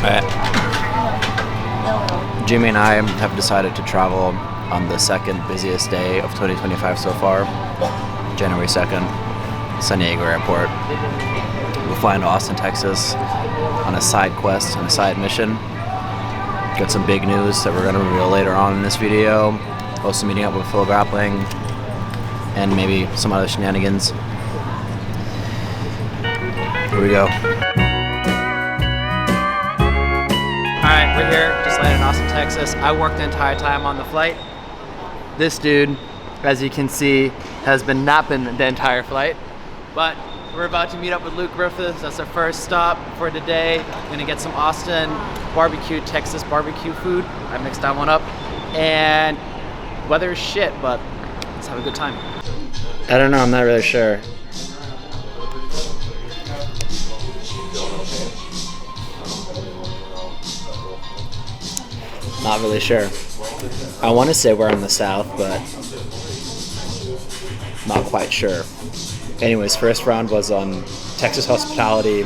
Alright. Jimmy and I have decided to travel on the second busiest day of 2025 so far, January 2nd, San Diego Airport. We'll fly into Austin, Texas on a side quest, on a side mission. Got some big news that we're going to reveal later on in this video. Also meeting up with FloGrappling and maybe some other shenanigans. Here we go. Alright, we're here, just landed in Austin, Texas. I worked the entire time on the flight. This dude, as you can see, has been napping the entire flight. But we're about to meet up with Luke Griffiths. That's our first stop for today. Gonna get some Austin barbecue, Texas barbecue food. I mixed that one up. And weather is shit, but let's have a good time. I don't know, I'm not really sure. Not really sure. I want to say we're in the south, but not quite sure. Anyways, first round was on Texas hospitality.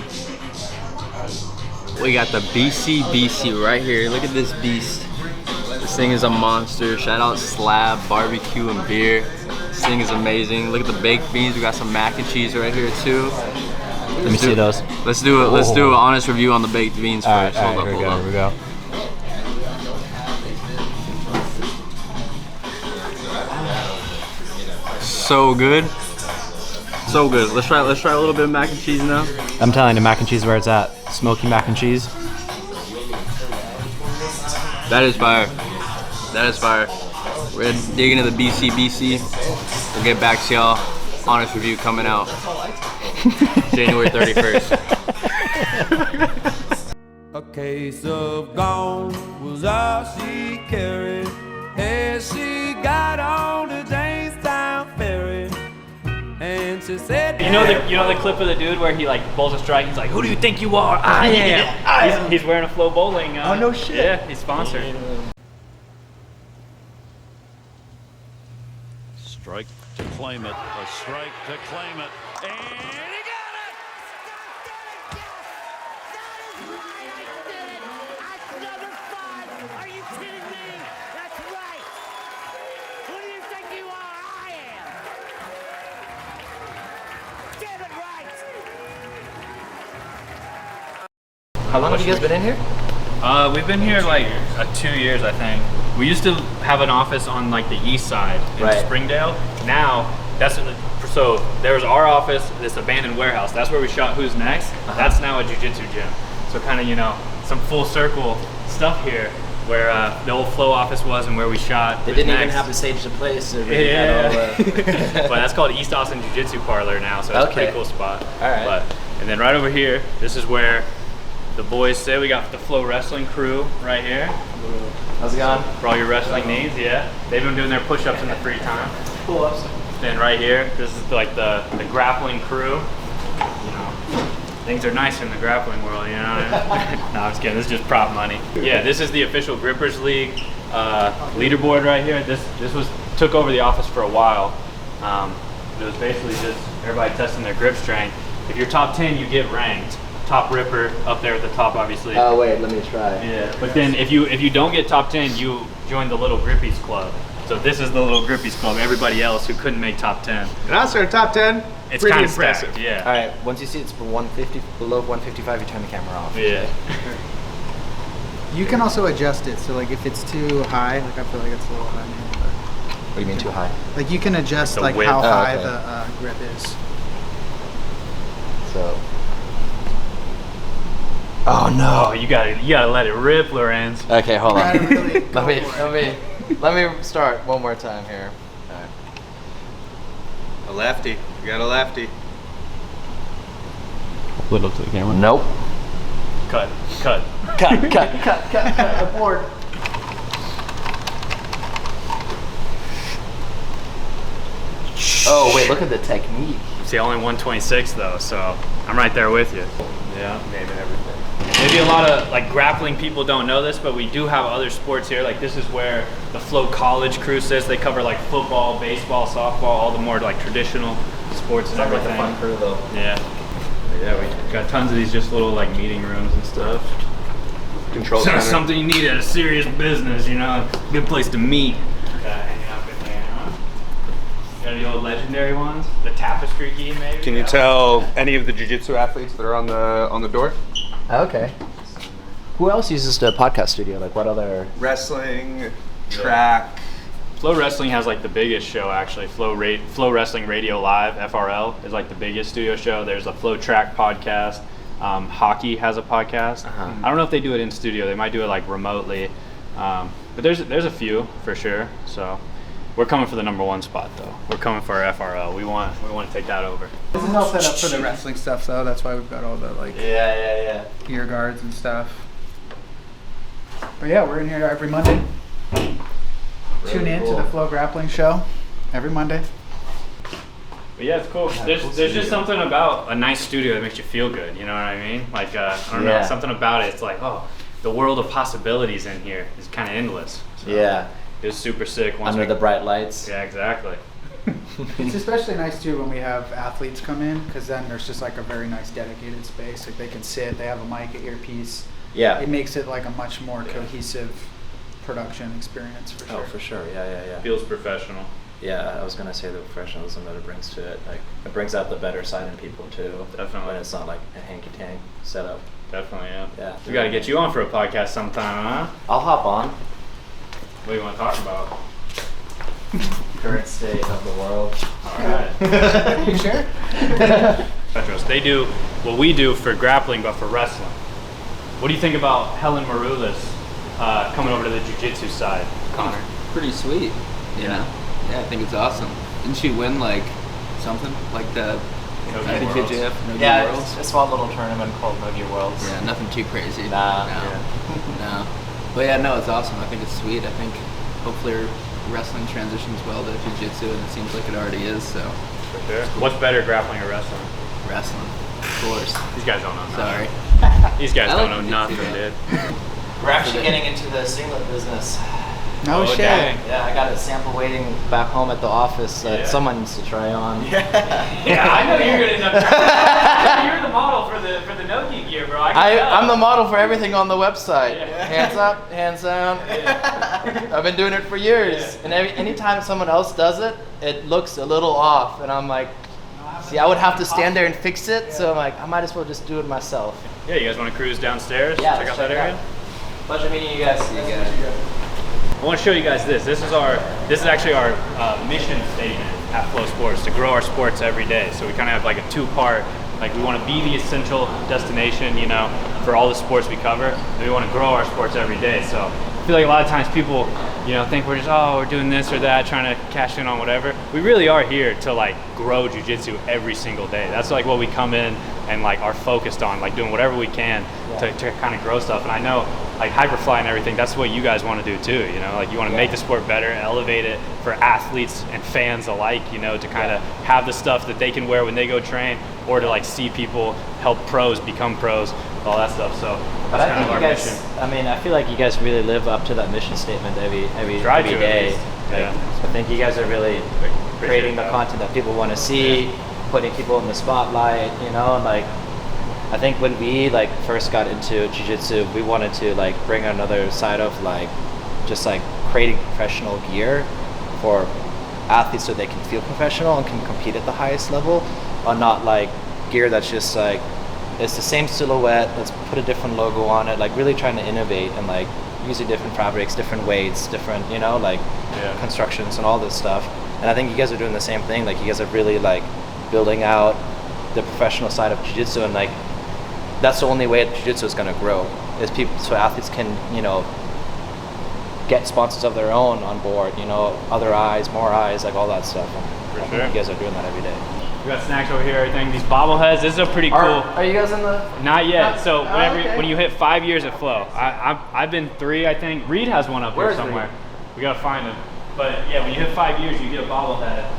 We got the BC right here. Look at this beast. This thing is a monster. Shout out Slab, barbecue and beer. This thing is amazing. Look at the baked beans. We got some mac and cheese right here too. Let me see those. Let's do it. Let's do an honest review on the baked beans first. Hold up. Here we go. So good. So good. Let's try a little bit of mac and cheese now. I'm telling you, mac and cheese where it's at. Smoky mac and cheese. That is fire. That is fire. We're gonna dig into the BC. We'll get back to y'all. Honest review coming out January 31st. A case of gone was all she carried as she got on the Jamestown ferry. And she said, you know the clip of the dude where he like bowls a strike. He's like, "Who do you think you are? I am." He's wearing a Flow Bowling. Oh no shit. Yeah, he's sponsored. Strike to claim it. A strike to claim it. And he got it! Are you kidding me? That's right. Who do you think you are? I am. Get it right. How long have you guys been in here? We've been here like 2 years, I think. We used to have an office on like the east side in Springdale. Now so there was our office, this abandoned warehouse. That's where we shot Who's Next. That's now a jiu-jitsu gym. So kind of some full circle stuff here where the old Flow office was and where we shot. They didn't even have to stage the place. But that's called East Austin Jiu-Jitsu Parlor now, so it's a pretty cool spot. All right. And then right over here, this is where the boys say. We got the Flow Wrestling crew right here. How's it going? For all your wrestling needs, yeah. They've been doing their push-ups in the free time. Pull-ups. Then right here, this is like the grappling crew. Things are nice in the grappling world, you know what I mean? No, I'm just kidding. This is just prop money. Yeah, this is the official Grippers League leaderboard right here. This took over the office for a while. It was basically just everybody testing their grip strength. If you're top 10, you get ranked. Top ripper up there at the top, obviously. Oh wait, let me try. Yeah, but then if you don't get top 10, you join the Little Grippies Club. So this is the Little Grippies Club. Everybody else who couldn't make top 10. And also top 10. It's kind of impressive. Yeah. All right. Once you see it's below 155, you turn the camera off. Yeah. You can also adjust it. So like if it's too high, like I feel like it's a little high. What do you mean too high? Like you can adjust The like width. how high okay. the grip is. So. Oh no! Oh, you gotta let it rip, Lorenz. Okay, hold on. Really let me start one more time here. Right. A lefty. You got a lefty. Put up to the camera. Nope. Cut. Abort. Oh wait, look at the technique. See, only 126 though, so I'm right there with you. Yeah, maybe everything. Maybe a lot of like grappling people don't know this, but we do have other sports here. Like this is where the Flow College crew sits. They cover like football, baseball, softball, all the more like traditional sports and everything. Like a fun crew though. Yeah. Yeah, we got tons of these just little like meeting rooms and stuff. control So center. something you need at a serious business, you know, good place to meet. Hanging out in there, huh? Got the old legendary ones, the tapestry key maybe. Can you tell any of the jiu-jitsu athletes that are on the door? Okay. Who else uses the podcast studio? Like what other? Wrestling, track. Flow Wrestling has like the biggest show actually. Flow Wrestling Radio Live (FRL) is like the biggest studio show. There's a Flow Track podcast. Hockey has a podcast. I don't know if they do it in studio. They might do it like remotely. But there's a few for sure. So we're coming for the #1 spot though. We're coming for our FRL. We want to take that over. This is all set up for the wrestling stuff, though. That's why we've got all the like Yeah. gear guards and stuff. But yeah, we're in here every Monday. Tune in to the FloGrappling show every Monday. But yeah, it's cool. There's just something about a nice studio that makes you feel good. You know what I mean? Like I don't know, something about it. It's like, oh, the world of possibilities in here is kind of endless. So Yeah. It was super sick. Under the bright lights. Yeah, exactly. It's especially nice too when we have athletes come in, because then there's just like a very nice dedicated space. Like they can sit, they have a mic, an earpiece. Yeah. It makes it like a much more cohesive production experience for sure. Oh, for sure. Yeah. Feels professional. Yeah, I was gonna say the professionalism that it brings to it. Like it brings out the better side in people too. Definitely. When it's not like a hanky tank setup. Definitely, yeah. Yeah. We got to get you on for a podcast sometime, huh? I'll hop on. What do you want to talk about? Current state of the world. All right. You sure? Petros, they do what we do for grappling, but for wrestling. What do you think about Helen Maroulis coming over to the jiu-jitsu side, Connor? Pretty sweet, you know? Yeah, I think it's awesome. Didn't she win like something like the IBJJF Nogi Yeah, Worlds? it's a small little tournament called Nogi Worlds. Yeah, nothing too crazy. Nah. No. But yeah, no, it's awesome. I think it's sweet. I think hopefully wrestling transitions well to jiu-jitsu, and it seems like it already is, so. For sure. What's better, grappling or wrestling? Wrestling, of course. These guys don't know nothing. Sorry. These guys I don't like know nothing, jiu-jitsu, dude. We're actually getting into the singlet business. No shit. dang. Yeah, I got a sample waiting back home at the office that Yeah. someone needs to try on. Yeah, I know you're gonna end up. You're the model for the Nogi gear, bro. I'm the model for everything on the website. Yeah. Hands up, hands down. I've been doing it for years, and anytime someone else does it, it looks a little off, and I'm like, see, I would have to stand there and fix it, so I'm like, I might as well just do it myself. Yeah, you guys want to cruise downstairs? Yeah, check let's out that check it area. out. Pleasure meeting you guys. I want to show you guys this. This is actually our mission statement at Flow Sports, to grow our sports every day. So we kind of have like a two-part. Like we want to be the essential destination, you know, for all the sports we cover, and we want to grow our sports every day. So I feel like a lot of times people, you know, think we're just, oh, we're doing this or that, trying to cash in on whatever. We really are here to like grow jiu-jitsu every single day. That's like what we come in and like are focused on, like doing whatever we can to kind of grow stuff. And I know like Hyperfly and everything, that's what you guys want to do too, you know, like you want to make the sport better, elevate it for athletes and fans alike, you know, to kind of have the stuff that they can wear when they go train, or to like see people help pros become pros, all that stuff. So But that's I kind think of our you guys, mission. I mean, I feel like you guys really live up to that mission statement every Try to, at day. least. Yeah. I think you guys are really creating the that. content that people want to see, putting people in the spotlight, you know, and like, I think when we like first got into jiu-jitsu, we wanted to like bring another side of like just like creating professional gear for athletes so they can feel professional and can compete at the highest level, or not like gear that's just like it's the same silhouette, let's put a different logo on it, like really trying to innovate and like using different fabrics, different weights, different, you know, like constructions and all this stuff. And I think you guys are doing the same thing. Like you guys are really like building out the professional side of jiu-jitsu, and like that's the only way jiu-jitsu is going to grow, is people, so athletes can, you know, get sponsors of their own on board, you know, other eyes, more eyes, like all that stuff. And I think you guys are doing that every day. We got snacks over here, everything. These bobbleheads, this is a pretty cool. Are you guys in the? Not yet. So okay. when you hit 5 years at Flow, I've been 3, I think. Reed has one up Where here is somewhere. Reed? We gotta find him. But yeah, when you hit 5 years, you get a bobblehead.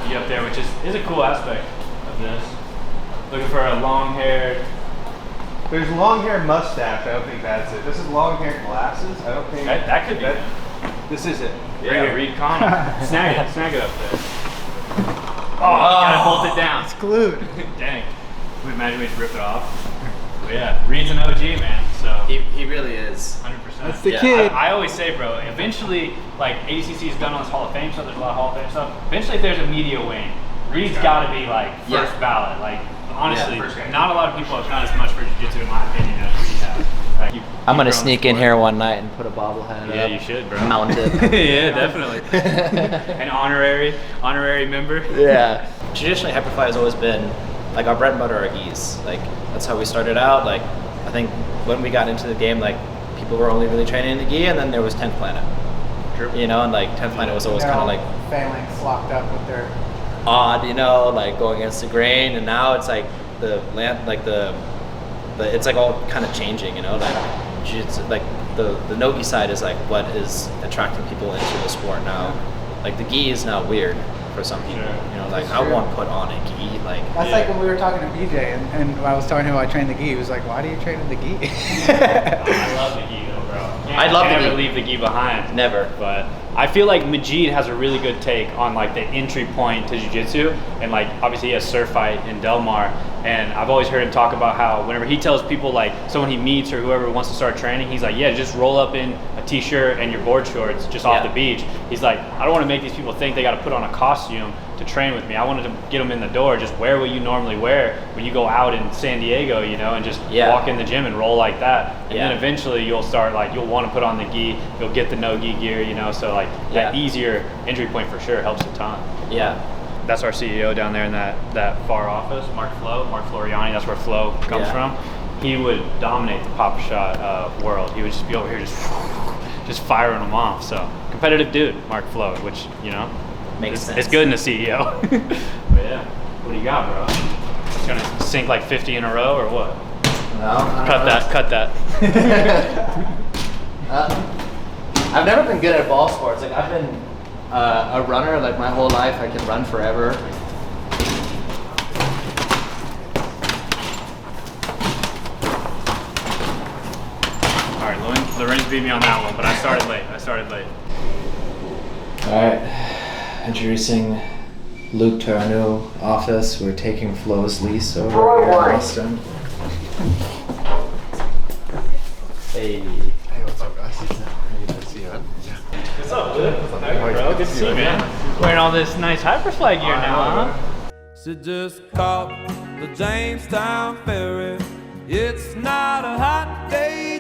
You get up there, which is a cool aspect of this. Looking for a long-haired. There's long hair mustache. I don't think that's it. This is long hair glasses. I don't think That could be. This is it. Yeah, Reed Connell. Snag it up there. Oh, you gotta hold it down. It's glued. Dang. We imagine we just rip it off. But yeah, Reed's an OG, man. So He really is. 100%. That's the Yeah, kid. I always say, bro, eventually, like ACC's done all this Hall of Fame stuff, there's a lot of Hall of Fame stuff. Eventually, if there's a media wing, Reed's got to be like first ballot. Like, honestly, not a lot of people have done as much for jiu-jitsu, in my opinion, as he has. Like, I'm gonna sneak in here one night and put a bobblehead Yeah, up. you should, bro. Mount it. Yeah, definitely. An honorary member. Yeah. Traditionally, Hyperfly has always been like our bread and butter are gis. Like that's how we started out. Like I think when we got into the game, like people were only really training in the gi, and then there was 10th Planet. True. You know, and like 10th Planet was always They're kind of all like phalanx locked up with their. odd, you know, like going against the grain, and now it's like the land, like the it's like all kind of changing, you know, like like the no-gi side is like what is attracting people into the sport now. Like the gi is now weird for some people, you know, like I want to put on a gi, like That's like when we were talking to BJ, and when I was telling him I trained the gi, he was like, "Why do you train in the gi?" I love the gi though, bro. I love the never gi. leave the gi behind. Never. But I feel like Majid has a really good take on like the entry point to jiu-jitsu, and like obviously he has Surf Fight in Del Mar, and I've always heard him talk about how whenever he tells people, like someone he meets or whoever wants to start training, he's like, yeah, just roll up in a t-shirt and your board shorts just off the beach. He's like, I don't want to make these people think they got to put on a costume to train with me. I wanted to get them in the door, just wear what you normally wear when you go out in San Diego, you know, and just walk in the gym and roll like that. And then eventually you'll start, like, you'll want to put on the gi, you'll get the no-gi gear, you know, so like that easier entry point for sure helps a ton. Yeah. That's our CEO down there in that far office, Mark Floriani, that's where Flo comes from. He would dominate the pop shot world. He would just be over here just firing them off. So competitive dude, Mark Flo, which, you know, Makes sense. it's good in a CEO. But yeah, what do you got, bro? It's gonna sink like 50 in a row or what? No. Cut that. I've never been good at ball sports. Like I've been a runner like my whole life. I can run forever. All right, Lorenz beat me on that one, but I started late. All right, introducing Luke to our new office. We're taking Flo's lease over here in Austin. Hey. Hey, what's up, guys? Good to see you, man. What's up, dude? How are you, bro? Good to see you, man. Wearing all this nice Hyperfly gear now, huh? She just caught the Jamestown ferry. It's not a hot day